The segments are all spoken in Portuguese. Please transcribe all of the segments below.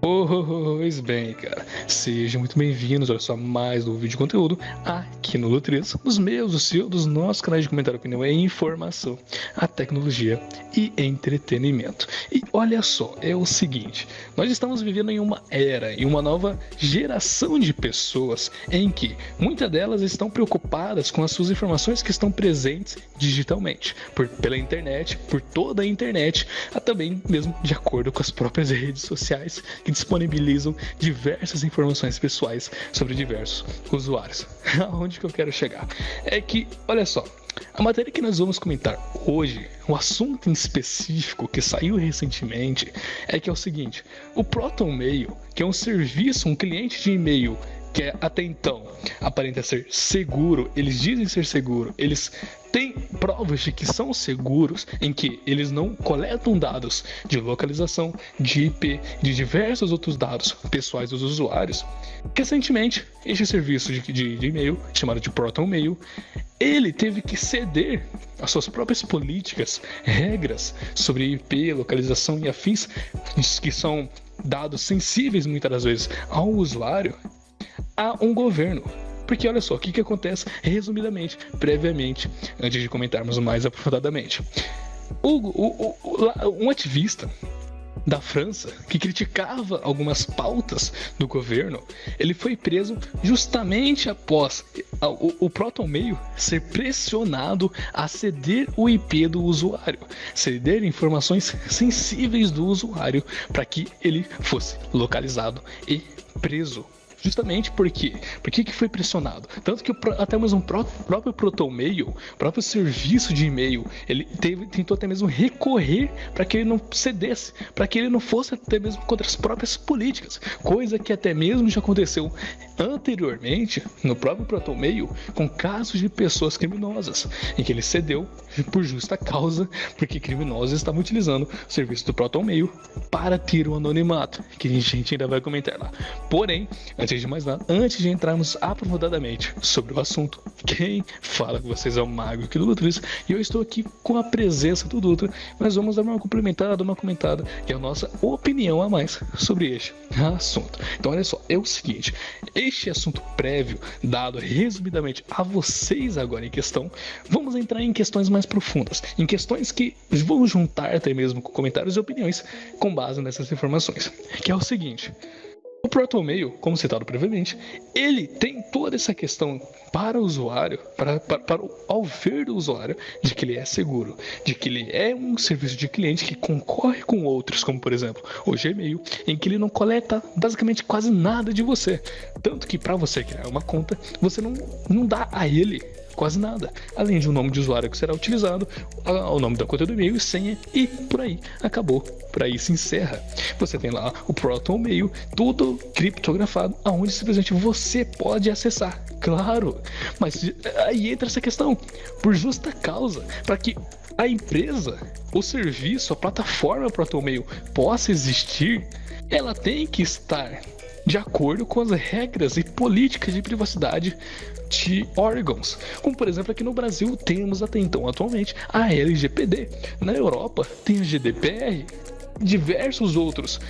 Pois bem, cara, sejam muito bem-vindos, olha só, mais um vídeo de conteúdo aqui no Lutrias, dos meus, do seu, dos nossos canais de comentário, opinião e informação, a tecnologia e entretenimento. E olha só, é o seguinte, nós estamos vivendo em uma era, em uma nova geração de pessoas em que muitas delas estão preocupadas com as suas informações que estão presentes digitalmente, pela internet, por toda a internet, também mesmo de acordo com as próprias redes sociais que disponibilizam diversas informações pessoais sobre diversos usuários. Aonde que eu quero chegar? É que, olha só, a matéria que nós vamos comentar hoje, o assunto em específico que saiu recentemente, é que é o seguinte: o ProtonMail, que é um serviço, um cliente de e-mail que até então aparenta ser seguro, eles dizem ser seguro, eles têm provas de que são seguros, em que eles não coletam dados de localização, de IP, de diversos outros dados pessoais dos usuários. Recentemente, este serviço de e-mail, chamado de ProtonMail, ele teve que ceder às suas próprias políticas, regras sobre IP, localização e afins, que são dados sensíveis muitas das vezes ao usuário, a um governo. Porque olha só, o que acontece resumidamente, previamente, antes de comentarmos mais aprofundadamente. Um ativista da França, que criticava algumas pautas do governo, ele foi preso justamente após o ProtonMail ser pressionado a ceder o IP do usuário, ceder informações sensíveis do usuário para que ele fosse localizado e preso. Justamente porque que foi pressionado? Tanto que até mesmo o próprio ProtonMail, o próprio serviço de e-mail, ele tentou até mesmo recorrer para que ele não cedesse, para que ele não fosse até mesmo contra as próprias políticas, coisa que até mesmo já aconteceu anteriormente no próprio ProtonMail com casos de pessoas criminosas, em que ele cedeu por justa causa, porque criminosos estavam utilizando o serviço do ProtonMail para ter o anonimato, que a gente ainda vai comentar lá. Porém, antes de mais nada, antes de entrarmos aprofundadamente sobre o assunto, quem fala com vocês é o Mago aqui do Lutrias, e eu estou aqui com a presença do Dutra. Nós vamos dar uma complementada, que é a nossa opinião a mais sobre este assunto. Então olha só, é o seguinte, este assunto prévio, dado resumidamente a vocês agora em questão, vamos entrar em questões mais profundas, em questões que vão juntar até mesmo com comentários e opiniões com base nessas informações, que é o seguinte: o ProtonMail, como citado previamente, ele tem toda essa questão para o usuário, ao ver do usuário, de que ele é seguro, de que ele é um serviço de cliente que concorre com outros, como por exemplo o Gmail, em que ele não coleta basicamente quase nada de você. Tanto que para você criar uma conta, você não dá a ele quase nada, além de um nome de usuário que será utilizado, o nome da conta do e-mail e senha, e por aí acabou, por aí se encerra. Você tem lá o ProtonMail, tudo criptografado, aonde simplesmente você pode acessar, claro, mas aí entra essa questão, por justa causa, para que a empresa, o serviço, a plataforma ProtonMail possa existir, ela tem que estar de acordo com as regras e políticas de privacidade de órgãos, como por exemplo aqui no Brasil temos até então atualmente a LGPD, na Europa tem a GDPR, diversos outras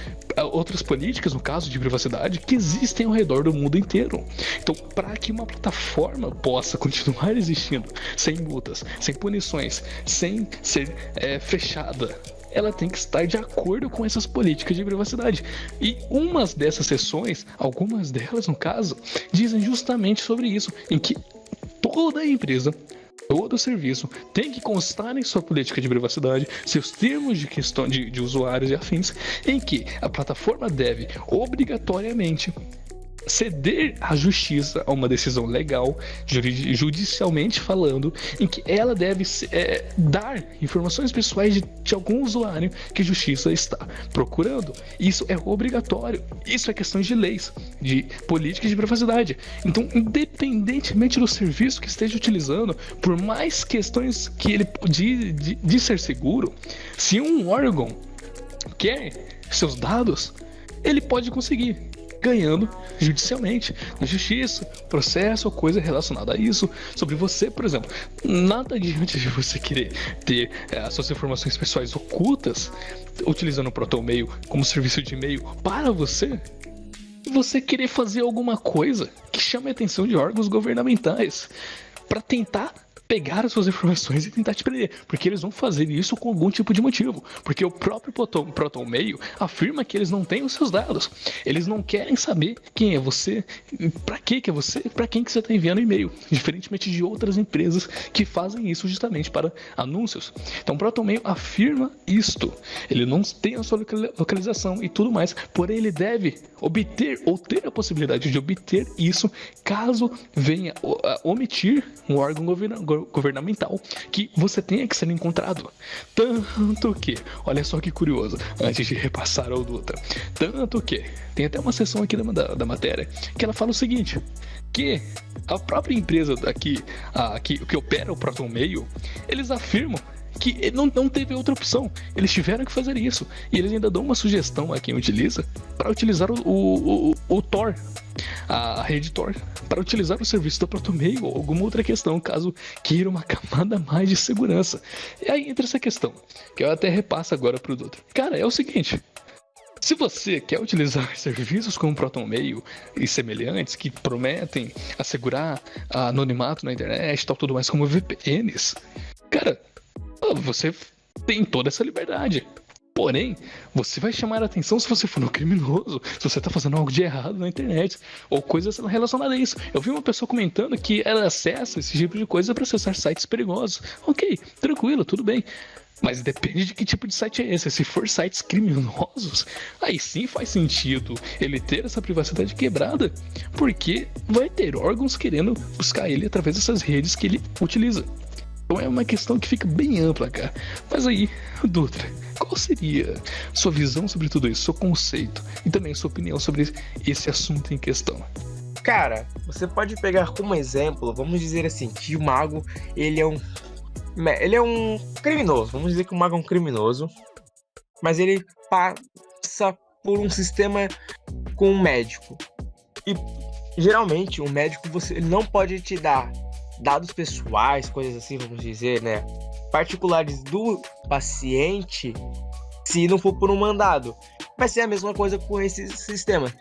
políticas, no caso de privacidade, que existem ao redor do mundo inteiro. Então, para que uma plataforma possa continuar existindo sem multas, sem punições, sem ser fechada, ela tem que estar de acordo com essas políticas de privacidade. E umas dessas sessões, algumas delas no caso, dizem justamente sobre isso, em que toda empresa, todo serviço tem que constar em sua política de privacidade, seus termos de questão de usuários e afins, em que a plataforma deve obrigatoriamente ceder à justiça a uma decisão legal, judicialmente falando, em que ela deve dar informações pessoais de algum usuário que a justiça está procurando. Isso é obrigatório, isso é questão de leis, de políticas de privacidade. Então, independentemente do serviço que esteja utilizando, por mais questões que ele de ser seguro, se um órgão quer seus dados, ele pode conseguir. ganhando judicialmente, na justiça, processo ou coisa relacionada a isso, sobre você, por exemplo. Nada adiante de você querer ter as suas informações pessoais ocultas, utilizando o ProtonMail como serviço de e-mail para você querer fazer alguma coisa que chame a atenção de órgãos governamentais para tentar pegar as suas informações e tentar te prender, porque eles vão fazer isso com algum tipo de motivo, porque o próprio ProtonMail afirma que eles não têm os seus dados, eles não querem saber quem é você, para que é você, para quem que você está enviando e-mail, diferentemente de outras empresas que fazem isso justamente para anúncios. Então o ProtonMail afirma isto, ele não tem a sua localização e tudo mais, porém ele deve obter ou ter a possibilidade de obter isso caso venha omitir um órgão governamental que você tenha que ser encontrado. Tanto que, olha só que curioso, antes de repassar ao Dutra, tanto que tem até uma seção aqui da matéria que ela fala o seguinte, que a própria empresa daqui, que opera o ProtonMail, eles afirmam que não teve outra opção, eles tiveram que fazer isso, e eles ainda dão uma sugestão a quem utiliza para utilizar o Tor, a rede Tor, para utilizar o serviço da ProtonMail ou alguma outra questão, caso queira uma camada mais de segurança. E aí entra essa questão, que eu até repasso agora pro Dutra. Cara, é o seguinte, se você quer utilizar serviços como ProtonMail e semelhantes que prometem assegurar anonimato na internet e tal, tudo mais como VPNs, cara, você tem toda essa liberdade. Porém, você vai chamar a atenção se você for um criminoso, se você tá fazendo algo de errado na internet, ou coisas relacionadas a isso. Eu vi uma pessoa comentando que ela acessa esse tipo de coisa para acessar sites perigosos. Ok, tranquilo, tudo bem. Mas depende de que tipo de site é esse. Se for sites criminosos, aí sim faz sentido ele ter essa privacidade quebrada, porque vai ter órgãos querendo buscar ele através dessas redes que ele utiliza. Então é uma questão que fica bem ampla, cara. Mas aí, Dutra, qual seria sua visão sobre tudo isso, seu conceito e também sua opinião sobre esse assunto em questão? Cara, você pode pegar como exemplo, vamos dizer assim, que o mago, ele é um criminoso. Vamos dizer que o mago é um criminoso, mas ele passa por um sistema com um médico. E geralmente o médico ele não pode te dar dados pessoais, coisas assim, vamos dizer, né, particulares do paciente, se não for por um mandado. Vai ser a mesma coisa com esse sistema.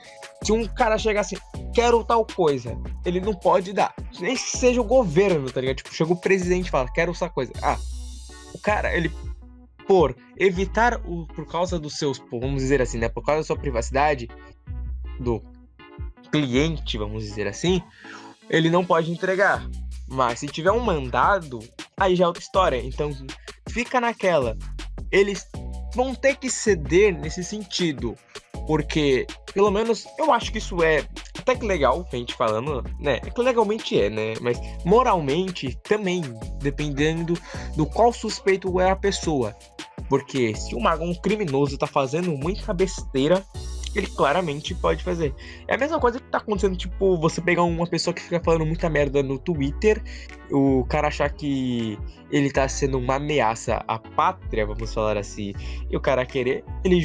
Se um cara chegar assim, quero tal coisa, ele não pode dar, nem que seja o governo, tá ligado? Tipo, chega o presidente e fala, quero essa coisa. O cara, ele, por evitar por causa dos seus, vamos dizer assim, né, por causa da sua privacidade do cliente, vamos dizer assim, ele não pode entregar. Mas se tiver um mandado, aí já é outra história. Então fica naquela. Eles vão ter que ceder nesse sentido. Porque, pelo menos, eu acho que isso é até que legal, a gente falando, né? É que legalmente é, né? Mas moralmente também, dependendo do qual suspeito é a pessoa. Porque se um criminoso tá fazendo muita besteira, ele claramente pode fazer. É a mesma coisa que tá acontecendo, tipo, você pegar uma pessoa que fica falando muita merda no Twitter, o cara achar que ele tá sendo uma ameaça à pátria, vamos falar assim, e o cara querer, ele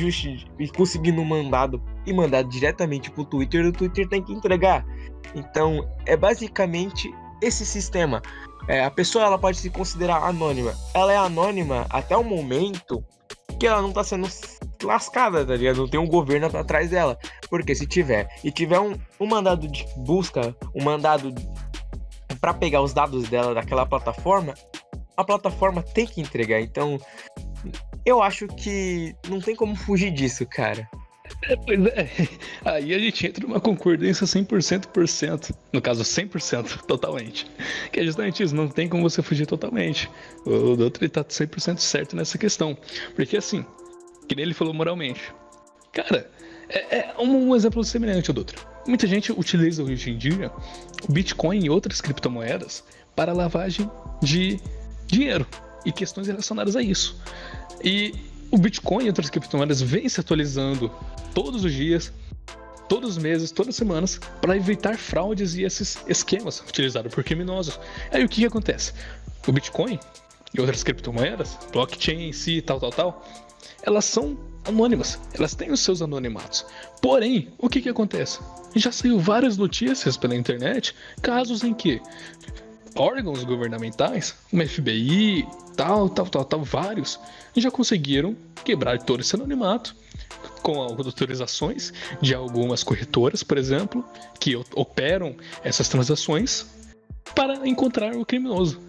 conseguindo um mandado e mandar diretamente pro Twitter, o Twitter tem que entregar. Então, é basicamente esse sistema. A pessoa, ela pode se considerar anônima. Ela é anônima até o momento que ela não tá sendo lascada, tá ligado? Não tem um governo atrás dela. Porque se tiver um mandado de busca, um mandado pra pegar os dados dela daquela plataforma, a plataforma tem que entregar. Então, eu acho que não tem como fugir disso, cara. Pois é, aí a gente entra numa concordância 100%, no caso 100% totalmente, que é justamente isso, não tem como você fugir totalmente. O doutor tá 100% certo nessa questão, porque assim, que nem ele falou moralmente, cara, é um exemplo semelhante ao doutor. Muita gente utiliza hoje em dia o Bitcoin e outras criptomoedas para lavagem de dinheiro e questões relacionadas a isso. E o Bitcoin e outras criptomoedas vêm se atualizando todos os dias, todos os meses, todas as semanas, para evitar fraudes e esses esquemas utilizados por criminosos. Aí o que acontece? O Bitcoin e outras criptomoedas, blockchain em si, tal, elas são anônimas, elas têm os seus anonimatos. Porém, o que acontece? Já saiu várias notícias pela internet, casos em que órgãos governamentais, como FBI, tal, vários, já conseguiram quebrar todo esse anonimato com autorizações de algumas corretoras, por exemplo, que operam essas transações para encontrar o criminoso.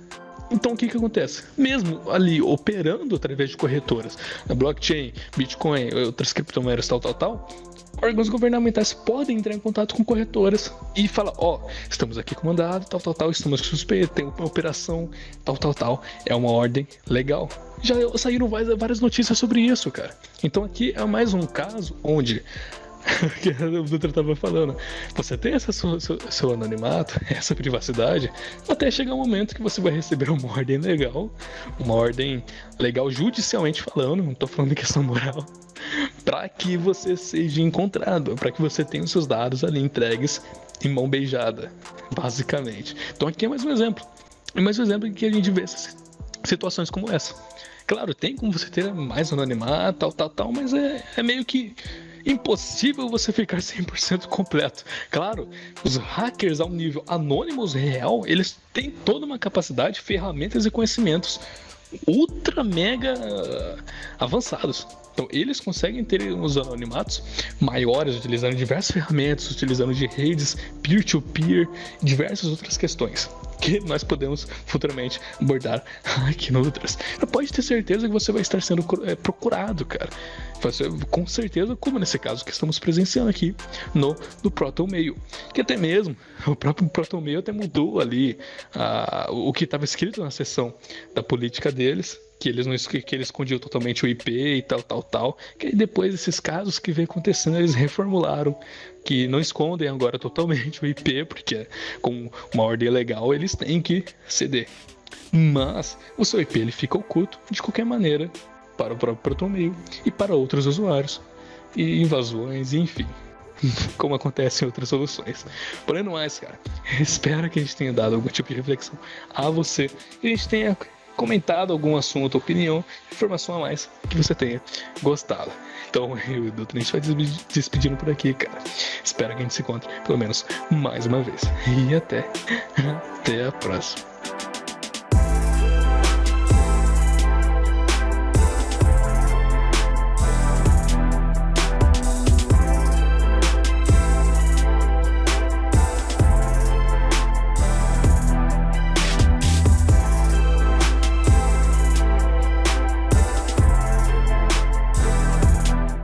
Então o que acontece? Mesmo ali operando através de corretoras, na blockchain, Bitcoin, outras criptomoedas, tal, órgãos governamentais podem entrar em contato com corretoras e falar, estamos aqui com mandado, tal, estamos suspeitos, tem uma operação, tal. É uma ordem legal. Já saíram várias notícias sobre isso, cara. Então aqui é mais um caso onde que o Dutra estava falando, você tem seu anonimato, essa privacidade, até chegar um momento que você vai receber uma ordem legal judicialmente falando, não tô falando em questão moral, para que você seja encontrado, para que você tenha os seus dados ali entregues em mão beijada, basicamente. Então aqui é mais um exemplo em que a gente vê essas situações como essa. Claro, tem como você ter mais anonimato, tal, mas é meio que impossível você ficar 100% completo. Claro, os hackers ao nível Anonymous real, eles têm toda uma capacidade, ferramentas e conhecimentos ultra mega avançados. Então eles conseguem ter os anonimatos maiores, utilizando diversas ferramentas, utilizando de redes peer-to-peer, diversas outras questões que nós podemos futuramente abordar aqui no Dutras. Pode ter certeza que você vai estar sendo procurado, cara. Com certeza, como nesse caso que estamos presenciando aqui no Proton Mail. Que até mesmo o próprio Proton Mail até mudou ali o que estava escrito na seção da política deles, que eles escondiam totalmente o IP e tal, que aí depois desses casos que vem acontecendo, eles reformularam, que não escondem agora totalmente o IP, porque com uma ordem legal eles têm que ceder. Mas o seu IP ele fica oculto de qualquer maneira para o próprio Proton Mail e para outros usuários, e invasões, enfim, como acontece em outras soluções. Porém, no mais, cara, espero que a gente tenha dado algum tipo de reflexão a você, e a gente tenha comentado algum assunto, opinião, informação a mais que você tenha gostado. Então, eu e o Dutra, a gente vai despedindo por aqui, cara. Espero que a gente se encontre, pelo menos, mais uma vez. E até a próxima.